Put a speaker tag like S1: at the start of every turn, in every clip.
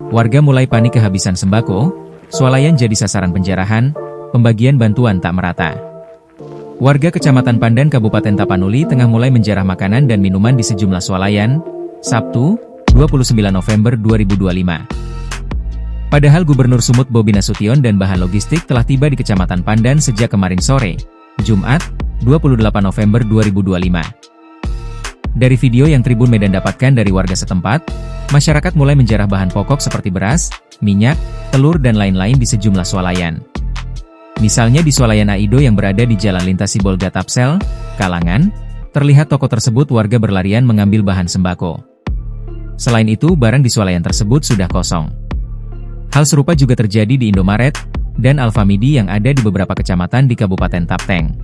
S1: Warga mulai panik kehabisan sembako, swalayan jadi sasaran penjarahan, pembagian bantuan tak merata. Warga Kecamatan Pandan Kabupaten Tapanuli tengah mulai menjarah makanan dan minuman di sejumlah swalayan, Sabtu, 29 November 2025. Padahal Gubernur Sumut Bobi Nasution dan bahan logistik telah tiba di Kecamatan Pandan sejak kemarin sore, Jumat, 28 November 2025. Dari video yang Tribun Medan dapatkan dari warga setempat, masyarakat mulai menjarah bahan pokok seperti beras, minyak, telur dan lain-lain di sejumlah swalayan. Misalnya di swalayan Aido yang berada di Jalan Lintas Sibolga Tapsel, Kalangan, terlihat toko tersebut warga berlarian mengambil bahan sembako. Selain itu, barang di swalayan tersebut sudah kosong. Hal serupa juga terjadi di Indomaret dan Alfamidi yang ada di beberapa kecamatan di Kabupaten Tapteng.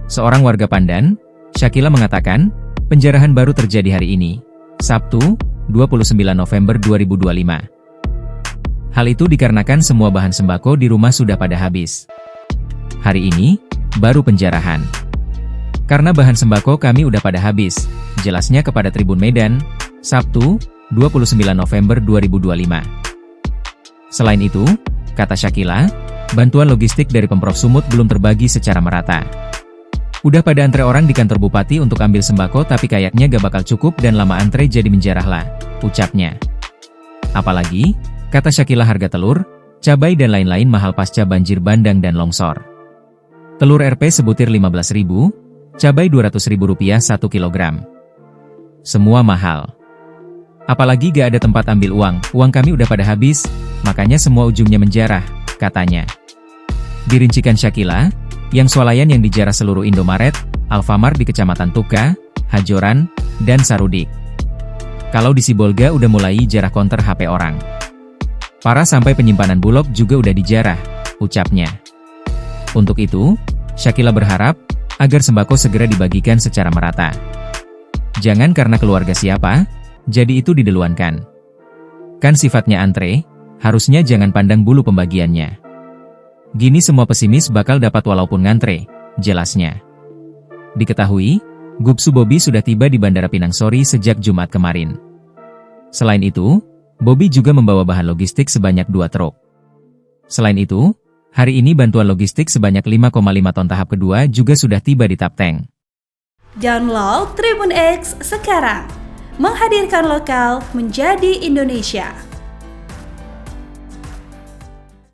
S1: Seorang warga Pandan, Syakila mengatakan, penjarahan baru terjadi hari ini, Sabtu, 29 November 2025. Hal itu dikarenakan semua bahan sembako di rumah sudah pada habis. Hari ini, baru penjarahan. Karena bahan sembako kami udah pada habis, jelasnya kepada Tribun Medan, Sabtu, 29 November 2025. Selain itu, kata Syakila, bantuan logistik dari Pemprov Sumut belum terbagi secara merata. Udah pada antre orang di kantor bupati untuk ambil sembako tapi kayaknya gak bakal cukup dan lama antre jadi menjarah lah, ucapnya. Apalagi, kata Syakila harga telur, cabai dan lain-lain mahal pasca banjir bandang dan longsor. Telur RP sebutir 15.000, cabai Rp200.000 1 kilogram. Semua mahal. Apalagi gak ada tempat ambil uang kami udah pada habis, makanya semua ujungnya menjarah, katanya. Dirincikan Syakila, yang swalayan yang dijarah seluruh Indomaret, Alfamart di Kecamatan Tuka, Hajoran, dan Sarudik. Kalau di Sibolga udah mulai jarah konter HP orang. Parah sampai penyimpanan Bulog juga udah dijarah, ucapnya. Untuk itu, Syakila berharap, agar sembako segera dibagikan secara merata. Jangan karena keluarga siapa, jadi itu dideluankan. Kan sifatnya antre, harusnya jangan pandang bulu pembagiannya. Gini semua pesimis bakal dapat walaupun ngantre, jelasnya. Diketahui, Gubsu Bobi sudah tiba di Bandara Pinang Sori sejak Jumat kemarin. Selain itu, Bobi juga membawa bahan logistik sebanyak 2 truk. Selain itu, hari ini bantuan logistik sebanyak 5,5 ton tahap kedua juga sudah tiba di Tapteng.
S2: Download Tribun X sekarang, menghadirkan lokal menjadi Indonesia.